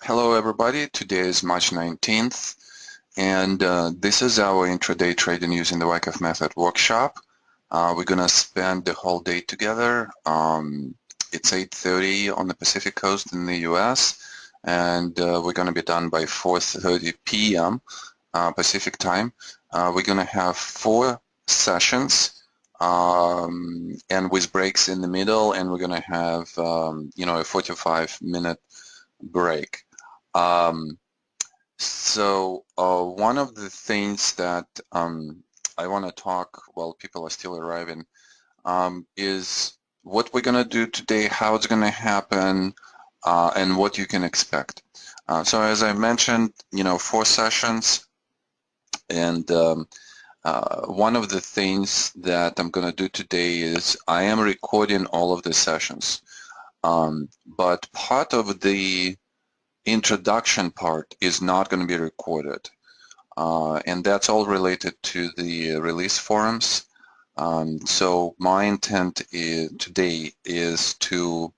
Hello everybody, today is March 19th and this is our intraday trading using the Wyckoff method workshop. We're going to spend the whole day together. It's 8:30 on the Pacific Coast in the US and we're going to be done by 4:30 p.m. Pacific time. We're going to have 4 sessions and with breaks in the middle, and we're going to have a 45-minute break. One of the things that I want to talk while people are still arriving is what we're going to do today, how it's going to happen, and what you can expect. So as I mentioned, 4 sessions, and one of the things that I'm going to do today is I am recording all of the sessions, but part of the introduction part is not going to be recorded, and that's all related to the release forums. So my intent today is to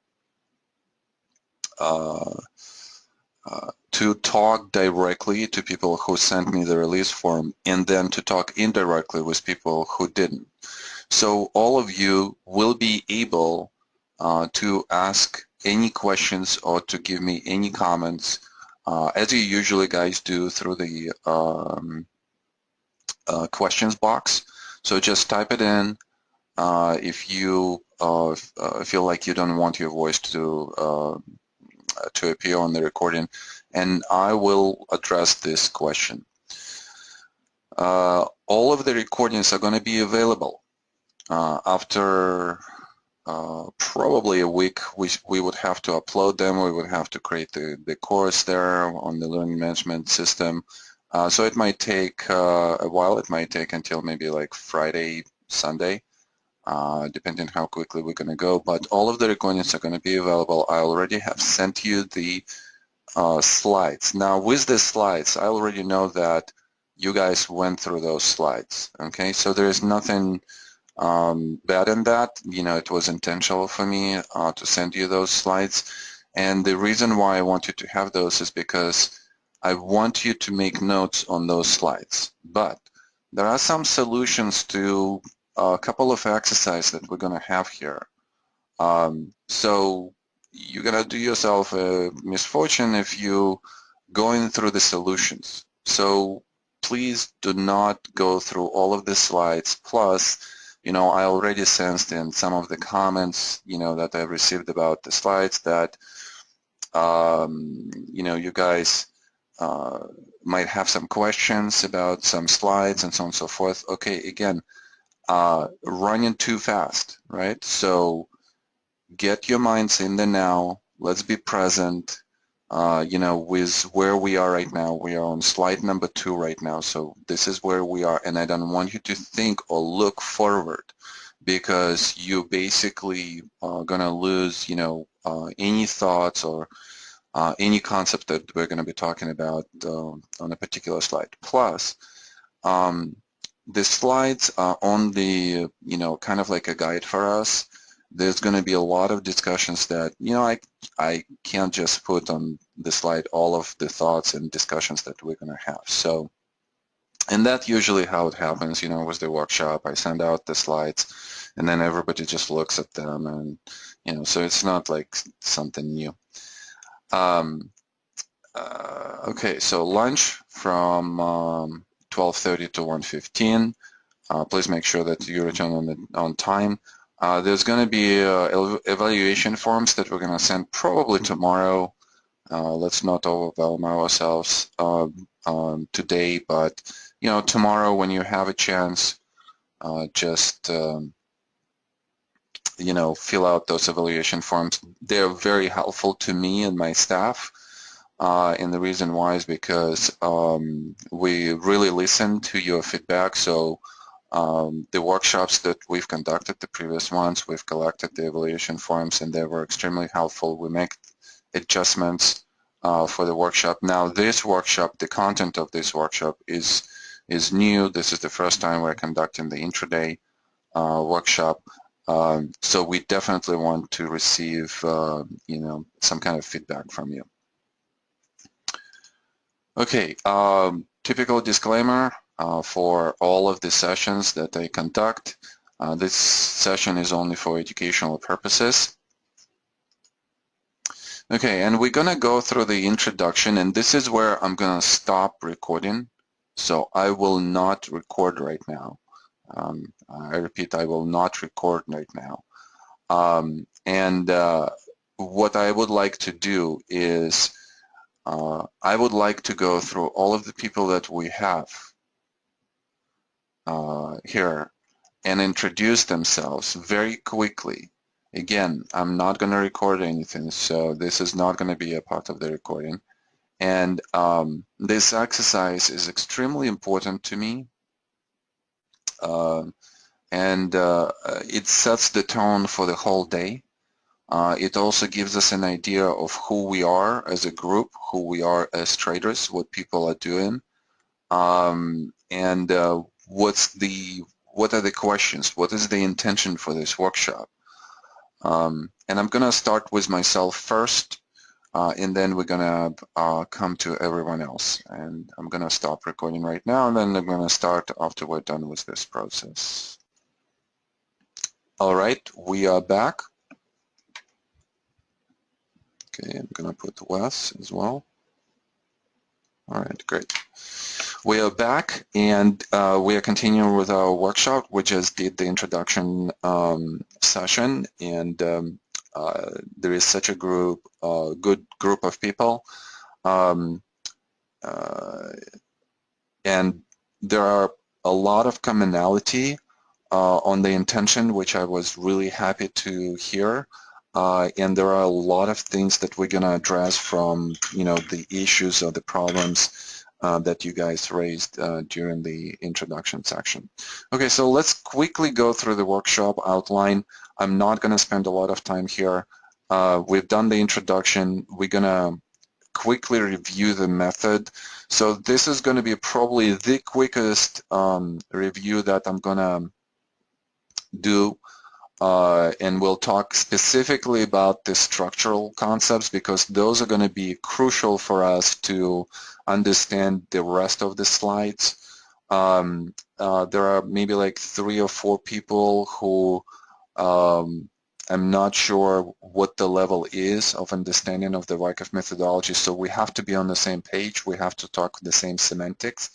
talk directly to people who sent me the release form, and then to talk indirectly with people who didn't. So all of you will be able to ask any questions or to give me any comments, as you usually guys do through the questions box. So just type it in if you feel like you don't want your voice to appear on the recording, and I will address this question. All of the recordings are going to be available after probably a week. We would have to upload them. We would have to create the course there on the learning management system. So it might take a while. It might take until maybe like Friday, Sunday, depending how quickly we're going to go. But all of the recordings are going to be available. I already have sent you the slides. Now with the slides, I already know that you guys went through those slides. Okay, so there is nothing bad in that. It was intentional for me to send you those slides, and the reason why I want you to have those is because I want you to make notes on those slides. But there are some solutions to a couple of exercises that we're going to have here. So you're going to do yourself a misfortune if you going through the solutions. So please do not go through all of the slides. Plus, I already sensed in some of the comments, that I received about the slides that, you guys might have some questions about some slides and so on and so forth. Okay, again, running too fast, right? So get your minds in the now. Let's be present. With where we are right now. We are on slide number 2 right now. So this is where we are, and I don't want you to think or look forward, because you basically are going to lose, any thoughts or any concept that we're going to be talking about on a particular slide. Plus, the slides are on the, kind of like a guide for us. There's going to be a lot of discussions that, I can't just put on the slide all of the thoughts and discussions that we're going to have. So, and that's usually how it happens, with the workshop. I send out the slides, and then everybody just looks at them, and, so it's not like something new. Okay, so lunch from 12:30 to 1:15. Please make sure that you return on time. There's going to be evaluation forms that we're going to send probably tomorrow. Let's not overwhelm ourselves today, but tomorrow when you have a chance, just fill out those evaluation forms. They're very helpful to me and my staff, and the reason why is because we really listen to your feedback. So the workshops that we've conducted, the previous ones, we've collected the evaluation forms, and they were extremely helpful. We make adjustments for the workshop. Now this workshop, the content of this workshop is new. This is the first time we're conducting the intraday workshop. So we definitely want to receive some kind of feedback from you. Okay, typical disclaimer for all of the sessions that I conduct. This session is only for educational purposes. Okay, and we're gonna go through the introduction, and this is where I'm gonna stop recording. So I will not record right now. I repeat, I will not record right now. What I would like to do is I would like to go through all of the people that we have here and introduce themselves very quickly. Again, I'm not going to record anything, so this is not going to be a part of the recording. And this exercise is extremely important to me, uh, and it sets the tone for the whole day. It also gives us an idea of who we are as a group, who we are as traders, what people are doing, and what are the questions, what is the intention for this workshop. And I'm going to start with myself first, and then we're going to come to everyone else. And I'm going to stop recording right now, and then I'm going to start after we're done with this process. All right, we are back. Okay, I'm going to put Wes as well. All right, great. We are back, and we are continuing with our workshop. We just did the introduction session, and there is such a good group of people, and there are a lot of commonality on the intention, which I was really happy to hear. And there are a lot of things that we're going to address from, the issues or the problems that you guys raised during the introduction section. Okay, so let's quickly go through the workshop outline. I'm not going to spend a lot of time here. We've done the introduction. We're going to quickly review the method. So this is going to be probably the quickest review that I'm going to do. And we'll talk specifically about the structural concepts because those are going to be crucial for us to understand the rest of the slides. There are maybe like 3 or 4 people who I'm not sure what the level is of understanding of the Wyckoff methodology, so we have to be on the same page. We have to talk the same semantics.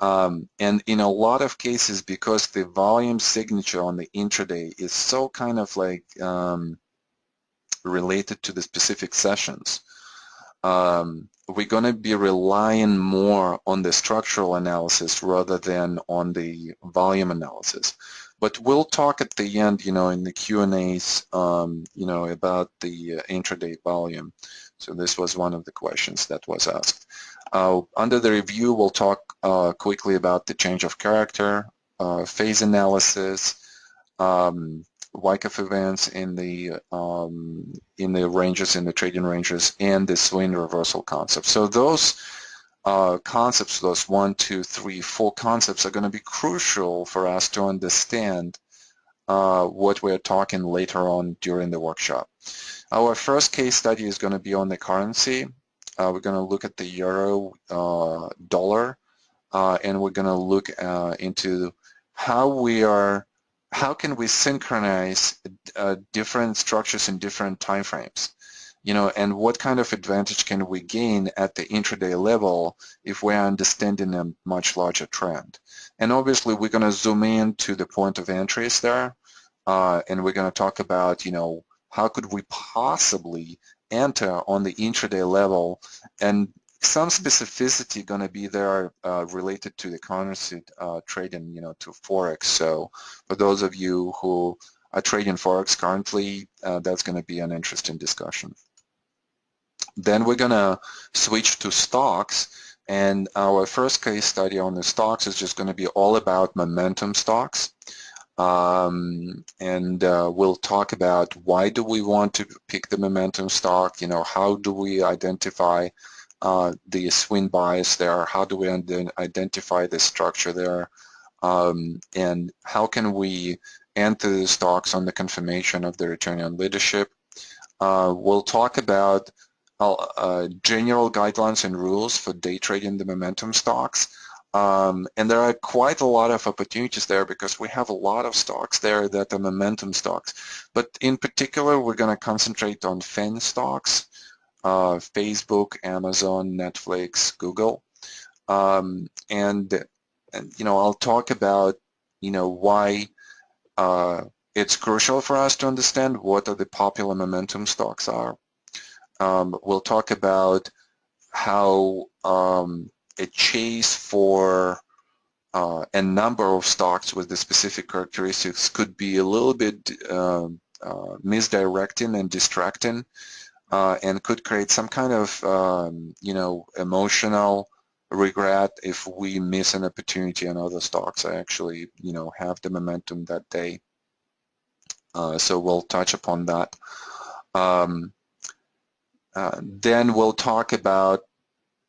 And in a lot of cases, because the volume signature on the intraday is so kind of like related to the specific sessions, we're going to be relying more on the structural analysis rather than on the volume analysis. But we'll talk at the end, in the Q&As, about the intraday volume. So this was one of the questions that was asked. Under the review, we'll talk quickly about the change of character, phase analysis, Wyckoff events in the ranges, in the trading ranges, and the swing reversal concept. So those concepts, those 1, 2, 3, 4 concepts are going to be crucial for us to understand what we're talking later on during the workshop. Our first case study is going to be on the currency. We're going to look at the euro dollar, and we're going to look into how can we synchronize different structures in different time frames, and what kind of advantage can we gain at the intraday level if we're understanding a much larger trend. And obviously we're going to zoom in to the point of entries there, and we're going to talk about, how could we possibly enter on the intraday level, and some specificity going to be there related to the currency trading, to Forex. So for those of you who are trading Forex currently, that's going to be an interesting discussion. Then we're going to switch to stocks, and our first case study on the stocks is just going to be all about momentum stocks. We'll talk about why do we want to pick the momentum stock, how do we identify the swing bias there, how do we identify the structure there, and how can we enter the stocks on the confirmation of the return on leadership. We'll talk about general guidelines and rules for day trading the momentum stocks. And there are quite a lot of opportunities there because we have a lot of stocks there that are momentum stocks. But in particular, we're going to concentrate on FANG stocks, Facebook, Amazon, Netflix, Google. And I'll talk about, why it's crucial for us to understand what are the popular momentum stocks are. We'll talk about how a chase for a number of stocks with the specific characteristics could be a little bit misdirecting and distracting, and could create some kind of emotional regret if we miss an opportunity on other stocks. I actually have the momentum that day. So we'll touch upon that. Then we'll talk about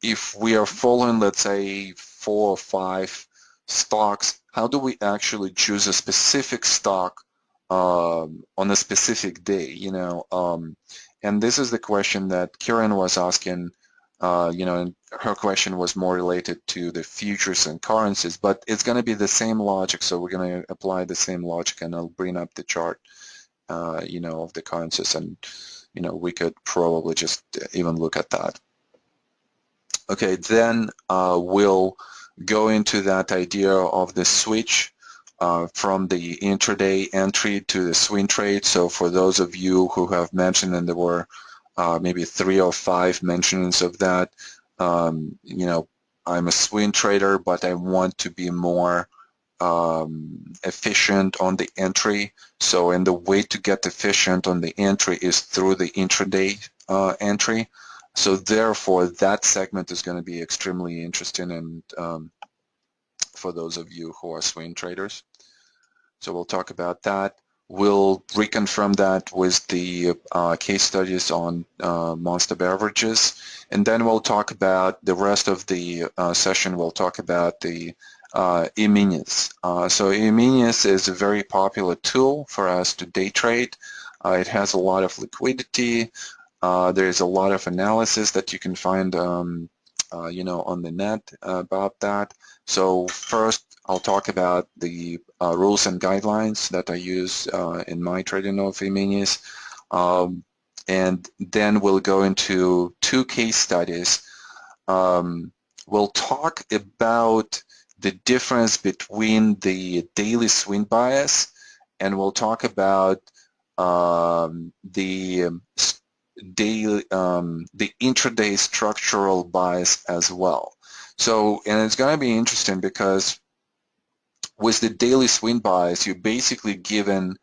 if we are following, let's say, 4 or 5 stocks, how do we actually choose a specific stock on a specific day, and this is the question that Karen was asking, and her question was more related to the futures and currencies, but it's going to be the same logic, so we're going to apply the same logic, and I'll bring up the chart, of the currencies, and, we could probably just even look at that. Okay, then we'll go into that idea of the switch from the intraday entry to the swing trade. So for those of you who have mentioned, and there were maybe 3 or 5 mentions of that, I'm a swing trader, but I want to be more efficient on the entry. So, and the way to get efficient on the entry is through the intraday entry. So therefore, that segment is going to be extremely interesting, and for those of you who are swing traders. So we'll talk about that. We'll reconfirm that with the case studies on Monster beverages, and then we'll talk about the rest of the session. We'll talk about the E-minis. So E-minis is a very popular tool for us to day trade. It has a lot of liquidity. There's a lot of analysis that you can find, on the net about that. So first, I'll talk about the rules and guidelines that I use in my trading of E-minis, and then we'll go into 2 case studies. We'll talk about the difference between the daily swing bias, and we'll talk about the intraday structural bias as well. So, and it's going to be interesting because with the daily swing bias, you're basically given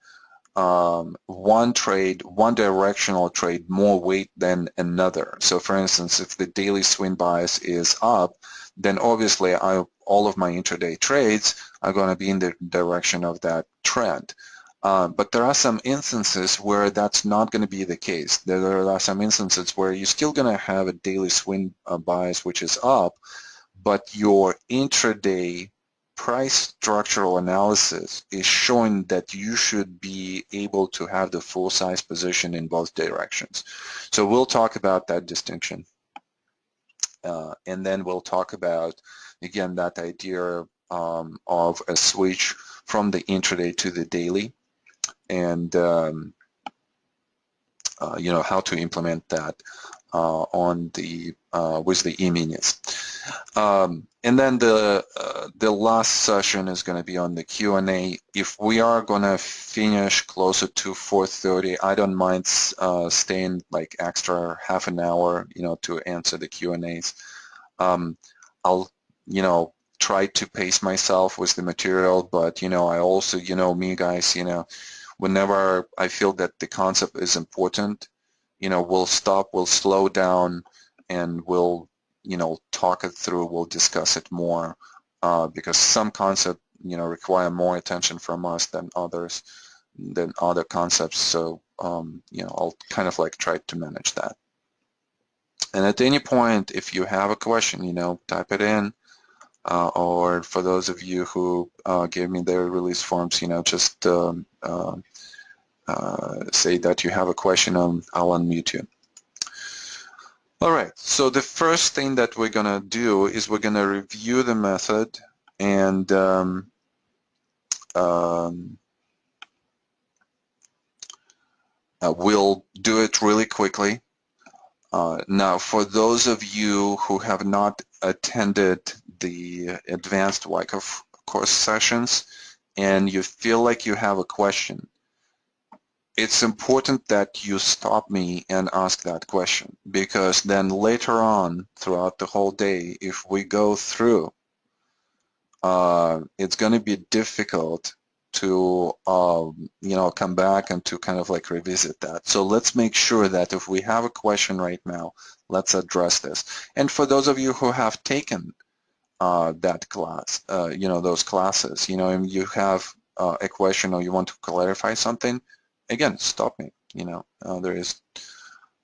one directional trade more weight than another. So for instance, if the daily swing bias is up, then obviously all of my intraday trades are going to be in the direction of that trend. But there are some instances where that's not going to be the case. There are some instances where you're still going to have a daily swing bias which is up, but your intraday price structural analysis is showing that you should be able to have the full size position in both directions. So we'll talk about that distinction. And then we'll talk about, again, that idea of a switch from the intraday to the daily, and how to implement that on the with the E-minis. And then the last session is going to be on the Q&A. If we are going to finish closer to 4:30, I don't mind staying like extra half an hour, to answer the Q&As. I'll, try to pace myself with the material, but, I also, me guys, whenever I feel that the concept is important, we'll stop, we'll slow down, and we'll, talk it through, we'll discuss it more, because some concepts, require more attention from us than other concepts. So, I'll kind of like try to manage that. And at any point, if you have a question, type it in, or for those of you who gave me their release forms, just say that you have a question, I'll unmute you. All right, so the first thing that we're going to do is we're going to review the method, and we'll do it really quickly. Now, for those of you who have not attended the advanced Wyckoff course sessions and you feel like you have a question, it's important that you stop me and ask that question, because then later on throughout the whole day, if we go through, it's going to be difficult to come back and to kind of like revisit that. So let's make sure that if we have a question right now, let's address this. And for those of you who have taken that class, those classes, and you have a question or you want to clarify something, again, stop me. There is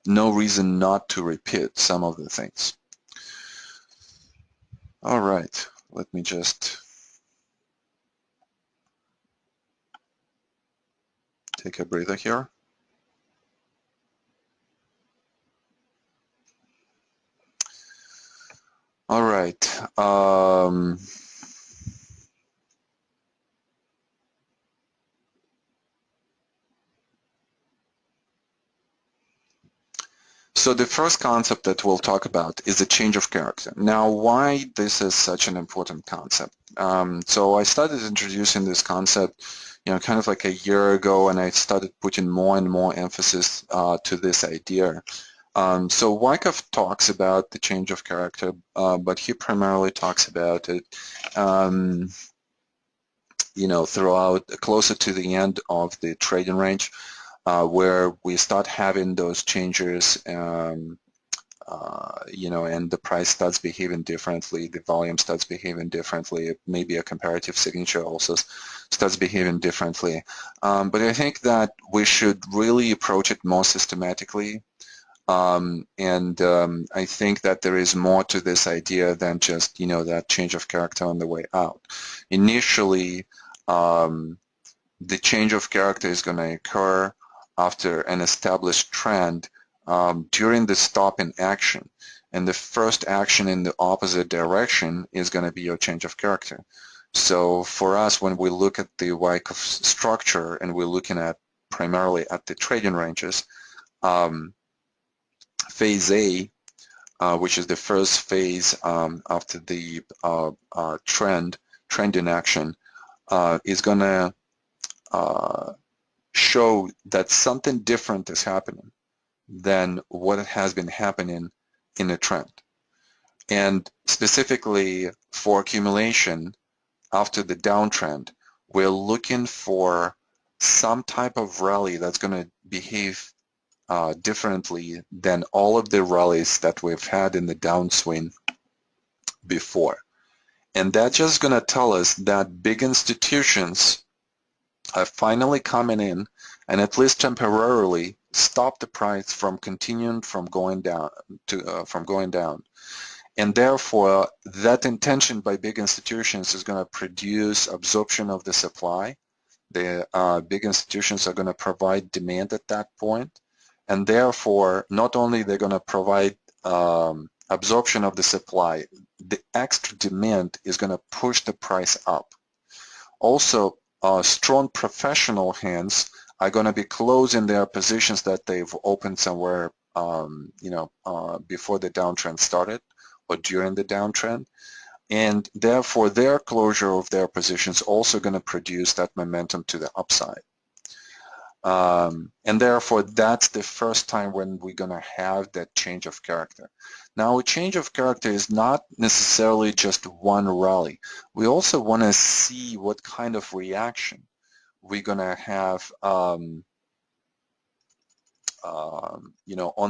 no reason not to repeat some of the things. All right, let me just take a breather here. All right. So the first concept that we'll talk about is the change of character. Now, why this is such an important concept? So I started introducing this concept, kind of like a year ago, and I started putting more and more emphasis to this idea. So Wyckoff talks about the change of character, but he primarily talks about it, throughout closer to the end of the trading range, where we start having those changes, and the price starts behaving differently, the volume starts behaving differently, maybe a comparative signature also starts behaving differently. But I think that we should really approach it more systematically. I think that there is more to this idea than just, that change of character on the way out. Initially, the change of character is going to occur after an established trend during the stop in action. And the first action in the opposite direction is going to be your change of character. So for us, when we look at the Wyckoff structure and we're looking at primarily at the trading ranges, phase A, which is the first phase after the trend in action, is going to show that something different is happening than what has been happening in a trend. And specifically for accumulation after the downtrend, we're looking for some type of rally that's going to behave differently than all of the rallies that we've had in the downswing before. And that's just going to tell us that big institutions are finally coming in and at least temporarily stop the price from continuing from going down and therefore that intention by big institutions is going to produce absorption of the supply. The big institutions are going to provide demand at that point, and therefore not only they're going to provide absorption of the supply, the extra demand is going to push the price up. Also, strong professional hands are going to be closing their positions that they've opened somewhere, before the downtrend started or during the downtrend, and therefore their closure of their positions also going to produce that momentum to the upside. And therefore, that's the first time when we're going to have that change of character. Now, a change of character is not necessarily just one rally. We also want to see what kind of reaction we're going to have, on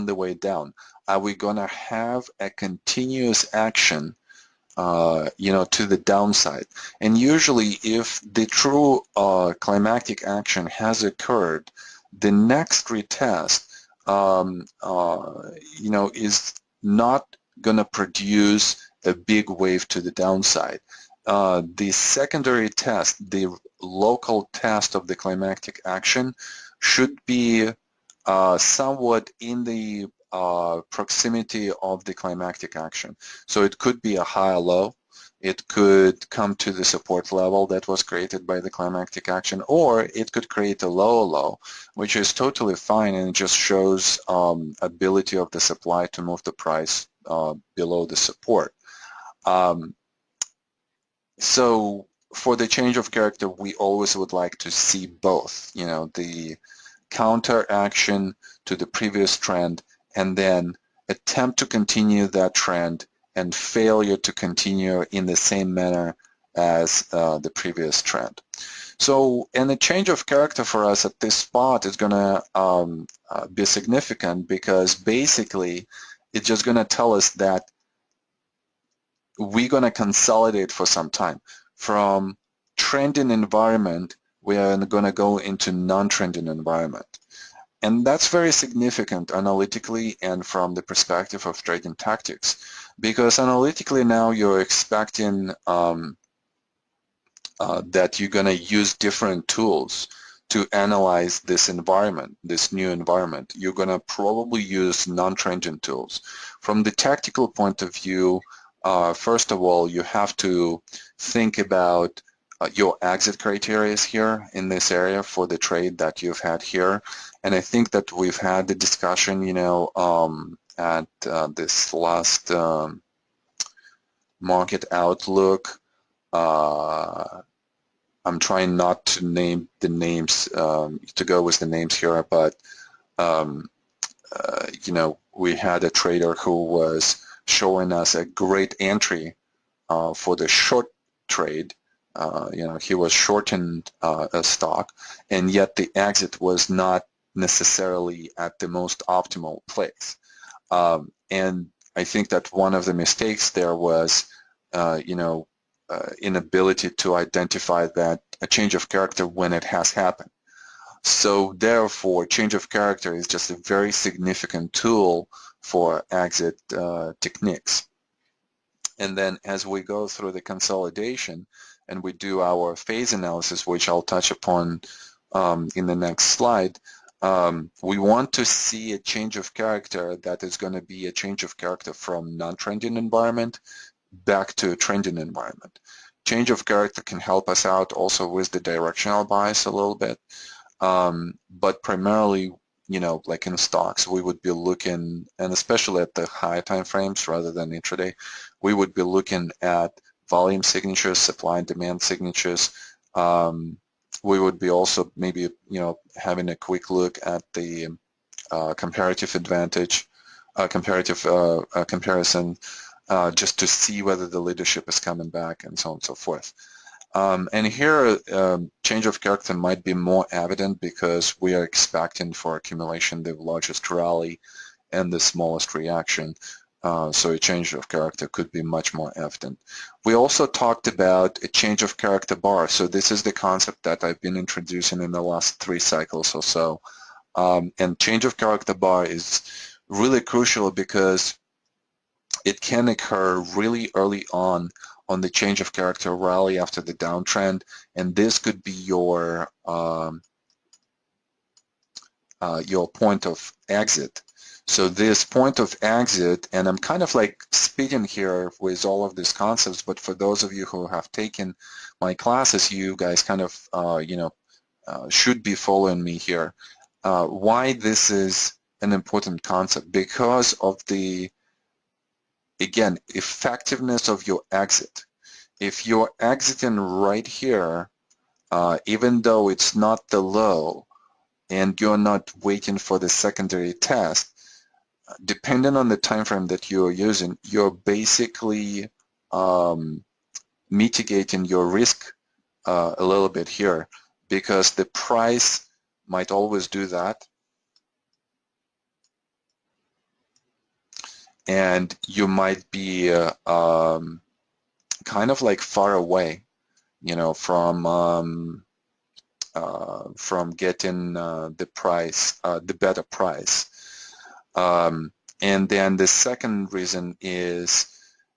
the way down. Are we going to have a continuous action to the downside? And usually if the true climactic action has occurred, the next retest, is not going to produce a big wave to the downside. The secondary test, the local test of the climactic action, should be somewhat in the proximity of the climactic action. So it could be a high or low. It could come to the support level that was created by the climactic action, or it could create a lower low, which is totally fine, and it just shows ability of the supply to move the price below the support. So for the change of character, we always would like to see both, the counter action to the previous trend, and then attempt to continue that trend and failure to continue in the same manner as the previous trend. So, and the change of character for us at this spot is going to be significant, because basically it's just going to tell us that we're going to consolidate for some time. From trending environment, we are going to go into non-trending environment. And that's very significant analytically and from the perspective of trading tactics, because analytically now you're expecting that you're going to use different tools to analyze this environment, this new environment. You're going to probably use non-trending tools. From the tactical point of view, first of all, you have to think about your exit criteria here in this area for the trade that you've had here. And I think that we've had the discussion, at this last market outlook. I'm trying not to name the names, to go with the names here, but we had a trader who was showing us a great entry for the short trade. He was shorting a stock, and yet the exit was not necessarily at the most optimal place. And I think that one of the mistakes there was, inability to identify that a change of character when it has happened. So therefore, change of character is just a very significant tool for exit techniques. And then as we go through the consolidation and we do our phase analysis, which I'll touch upon in the next slide, we want to see a change of character that is going to be a change of character from non-trending environment back to a trending environment. Change of character can help us out also with the directional bias a little bit, but primarily, like in stocks, we would be looking, and especially at the high time frames rather than intraday, we would be looking at volume signatures, supply and demand signatures. We would be also maybe, having a quick look at the comparative advantage, comparison, just to see whether the leadership is coming back and so on and so forth. And here, change of character might be more evident because we are expecting for accumulation the largest rally and the smallest reaction. So a change of character could be much more evident. We also talked about a change of character bar. So this is the concept that I've been introducing in the last 3 cycles or so. And change of character bar is really crucial because it can occur really early on the change of character rally after the downtrend, and this could be your point of exit. So this point of exit, and I'm kind of like speaking here with all of these concepts, but for those of you who have taken my classes, you guys kind of should be following me here. Why this is an important concept? Because of the, again, effectiveness of your exit. If you're exiting right here, even though it's not the low and you're not waiting for the secondary test, depending on the time frame that you're using, you're basically mitigating your risk a little bit here, because the price might always do that. And you might be kind of like far away, from getting the price, the better price. And then the second reason is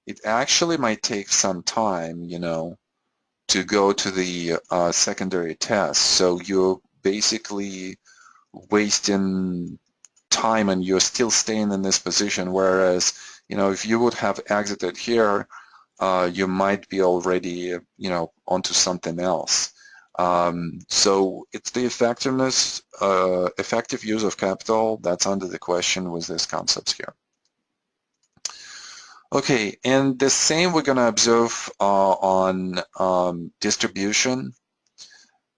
it actually might take some time, to go to the secondary test. So you're basically wasting time and you're still staying in this position, whereas, if you would have exited here, you might be already, onto something else. So it's the effectiveness, effective use of capital that's under the question with these concepts here. Okay, and the same we're going to observe on distribution.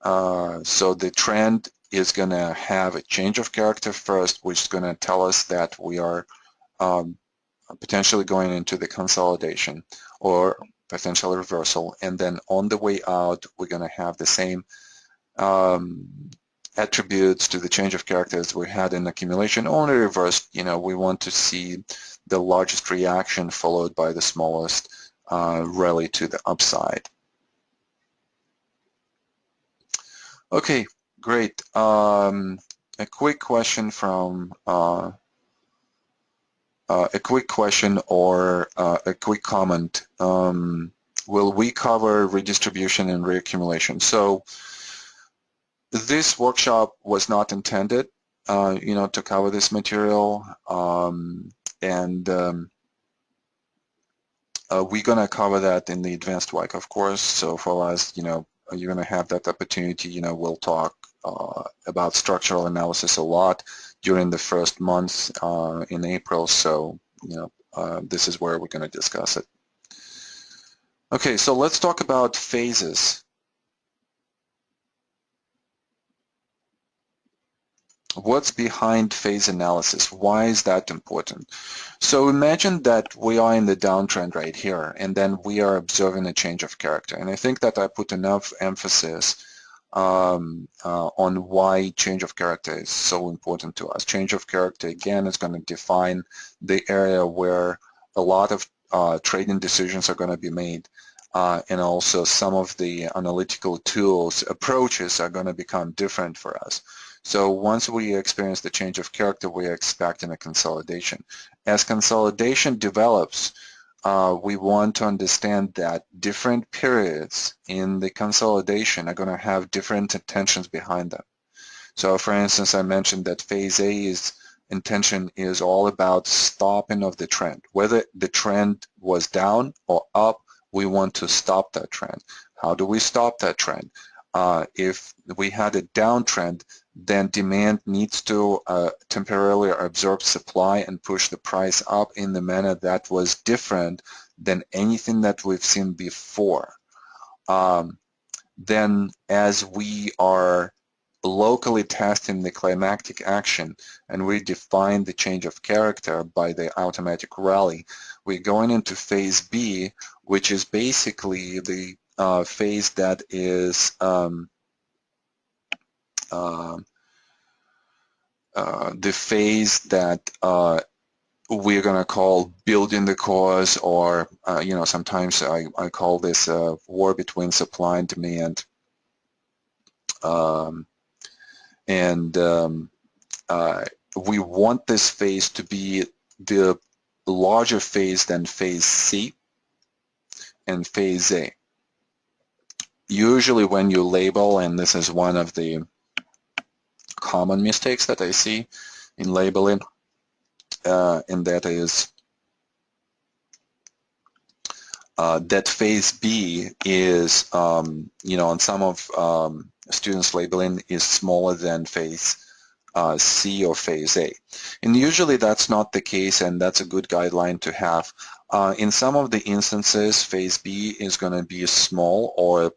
So the trend is going to have a change of character first, which is going to tell us that we are potentially going into the consolidation or potential reversal, and then on the way out we're going to have the same attributes to the change of character as we had in accumulation, only reversed. We want to see the largest reaction followed by the smallest rally to the upside. Okay, great. A quick question from a quick question or a quick comment. Will we cover redistribution and reaccumulation? So this workshop was not intended, to cover this material, and we're going to cover that in the advanced Wyckoff course. So for us, you're going to have that opportunity. We'll talk about structural analysis a lot during the first month in April. So, this is where we're going to discuss it. Okay, so let's talk about phases. What's behind phase analysis? Why is that important? So imagine that we are in the downtrend right here, and then we are observing a change of character. And I think that I put enough emphasis on why change of character is so important to us. Change of character, again, is going to define the area where a lot of trading decisions are going to be made. And also some of the analytical tools, approaches are going to become different for us. So once we experience the change of character, we are expecting a consolidation. As consolidation develops, we want to understand that different periods in the consolidation are going to have different intentions behind them. So for instance, I mentioned that phase A intention is all about stopping of the trend. Whether the trend was down or up, we want to stop that trend. How do we stop that trend? If we had a downtrend, then demand needs to temporarily absorb supply and push the price up in the manner that was different than anything that we've seen before. Then as we are locally testing the climactic action and we define the change of character by the automatic rally, we're going into phase B, which is basically the phase that is the phase that we're going to call building the cause, or sometimes I call this a war between supply and demand. We want this phase to be the larger phase than phase C and phase A. Usually when you label, and this is one of the common mistakes that I see in labeling, and that is that phase B is, on some of students' labeling is smaller than phase C or phase A. And usually that's not the case, and that's a good guideline to have. In some of the instances, phase B is going to be small or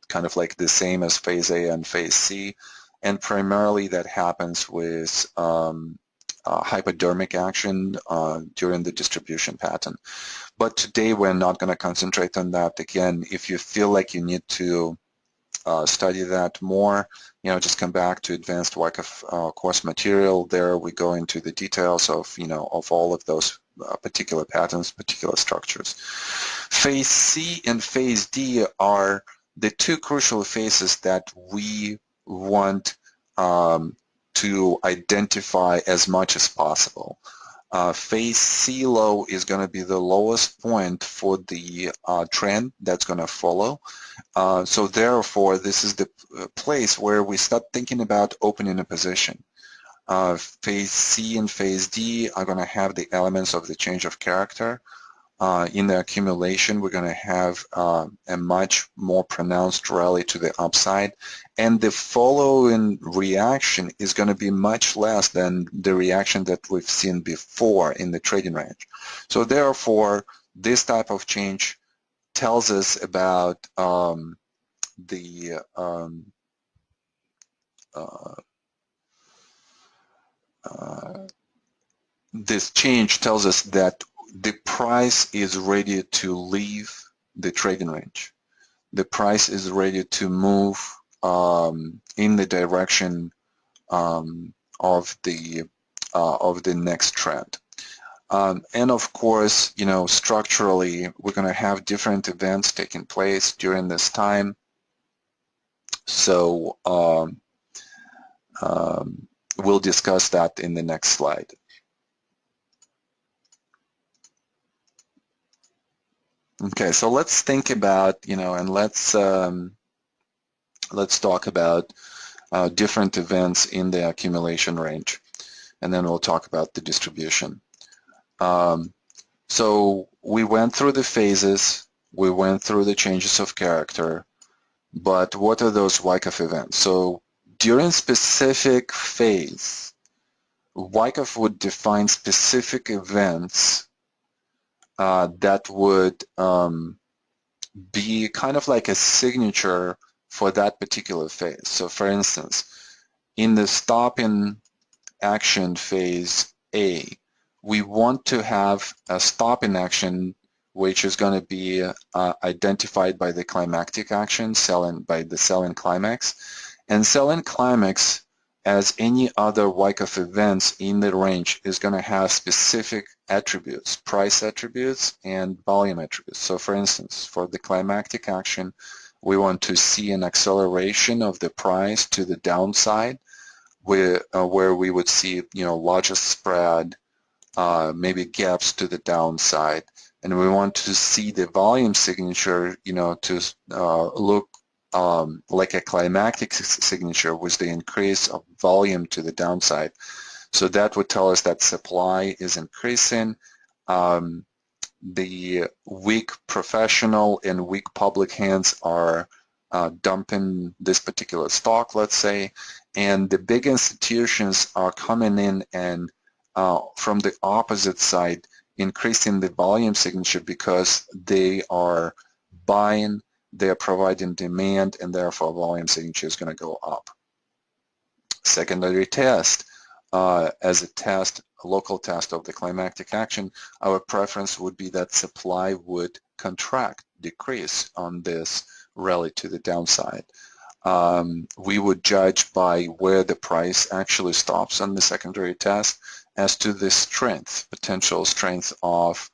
kind of like the same as phase A and phase C, and primarily that happens with hypodermic action during the distribution pattern. But today we're not going to concentrate on that. Again, if you feel like you need to study that more, just come back to Advanced Wyckoff course material. There we go into the details of, of all of those particular patterns, particular structures. Phase C and phase D are the two crucial phases that we want to identify as much as possible. Phase C low is going to be the lowest point for the trend that's going to follow. So therefore, this is the place where we start thinking about opening a position. phase C and phase D are going to have the elements of the change of character. In the accumulation, we're going to have a much more pronounced rally to the upside, and the following reaction is going to be much less than the reaction that we've seen before in the trading range. So therefore, this type of change tells us about this change tells us that the price is ready to leave the trading range. The price is ready to move in the direction of the next trend. And of course, you know, structurally, we're going to have different events taking place during this time. So we'll discuss that in the next slide. Okay, so let's think about, you know, and let's talk about different events in the accumulation range, and then we'll talk about the distribution. So we went through the phases, we went through the changes of character, but what are those Wyckoff events? So during specific phase, Wyckoff would define specific events that would be kind of like a signature for that particular phase. So for instance, in the stop in action phase A, we want to have a stop in action which is going to be identified by the climactic action, by the sell-in climax. And sell-in climax, as any other Wyckoff events in the range, is going to have specific attributes, price attributes and volume attributes. So for instance, for the climactic action, we want to see an acceleration of the price to the downside, where we would see, you know, largest spread, maybe gaps to the downside, and we want to see the volume signature, you know, to look like a climactic signature with the increase of volume to the downside. So that would tell us that supply is increasing. The weak professional and weak public hands are dumping this particular stock, let's say, and the big institutions are coming in and from the opposite side, increasing the volume signature because they are buying, they are providing demand, and therefore volume signature is going to go up. Secondary test, as a test, a local test of the climactic action, our preference would be that supply would contract, decrease on this rally to the downside. We would judge by where the price actually stops on the secondary test as to the strength, potential strength of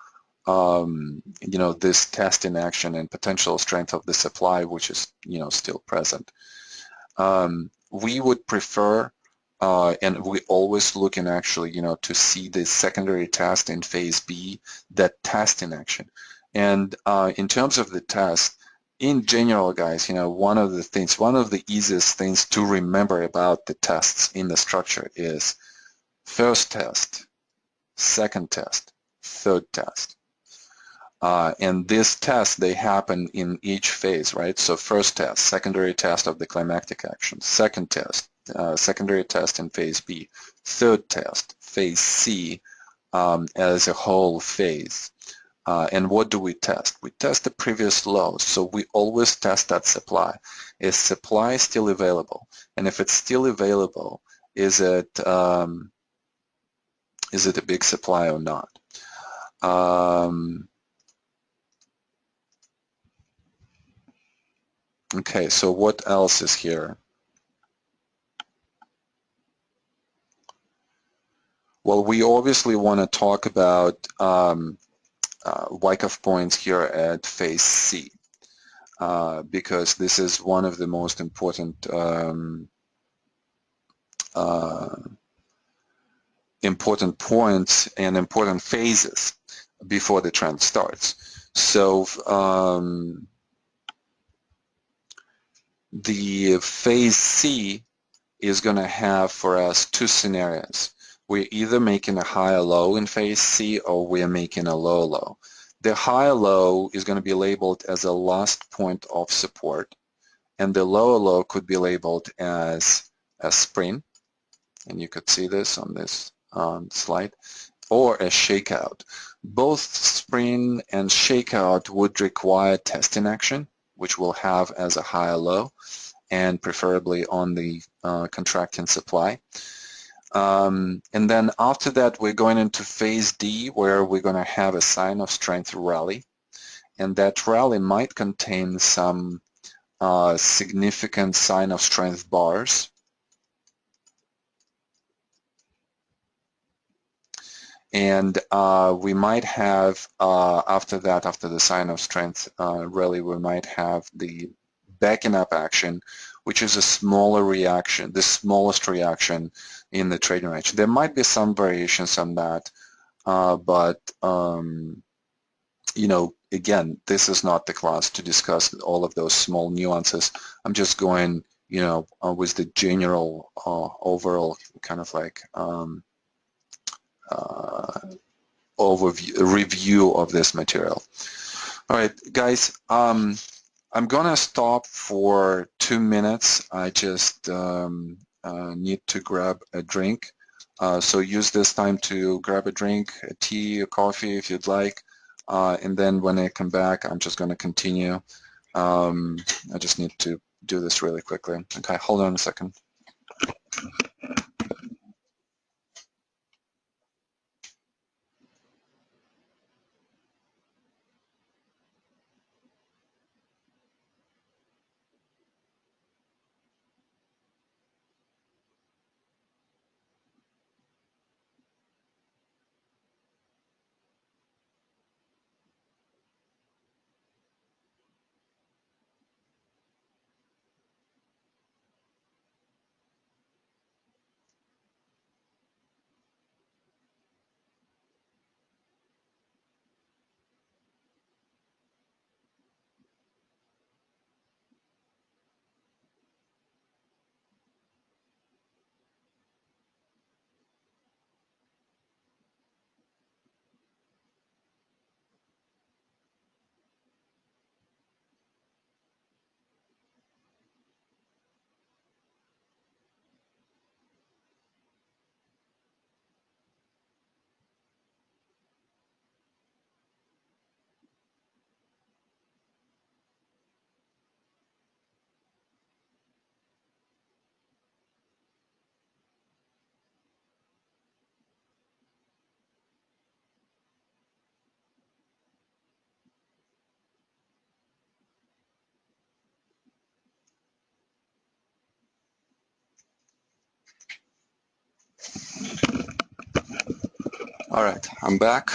you know, this test in action and potential strength of the supply, which is, you know, still present. We would prefer, and we always look in actually, you know, to see the secondary test in phase B, that test in action. And in terms of the test, in general, guys, you know, one of the easiest things to remember about the tests in the structure is first test, second test, third test. And this test, they happen in each phase, right? So first test, secondary test of the climactic action, second test, secondary test in phase B, third test, phase C, as a whole phase. And what do we test? We test the previous lows. So we always test that supply. Is supply still available? And if it's still available, is it a big supply or not? Okay, so what else is here? Well, we obviously want to talk about Wyckoff points here at phase C, because this is one of the most important important points and important phases before the trend starts. So the phase C is going to have for us two scenarios. We're either making a higher low in phase C or we're making a low low. The higher low is going to be labeled as a last point of support, and the lower low could be labeled as a spring, and you could see this on this slide, or a shakeout. Both spring and shakeout would require testing action, which we'll have as a higher low, and preferably on the contracting supply. And then after that, we're going into phase D, where we're going to have a sign of strength rally, and that rally might contain some significant sign of strength bars. And we might have, after that, after the sign of strength rally, we might have the backing up action, which is a smaller reaction, the smallest reaction in the trading range. There might be some variations on that, but you know, again, this is not the class to discuss all of those small nuances. I'm just going, you know, with the general overall kind of like review of this material. All right, guys, I'm gonna stop for 2 minutes. I just need to grab a drink. So use this time to grab a drink, a tea, a coffee if you'd like. And then when I come back, I'm just gonna continue. I just need to do this really quickly. Okay, hold on a second. All right, I'm back.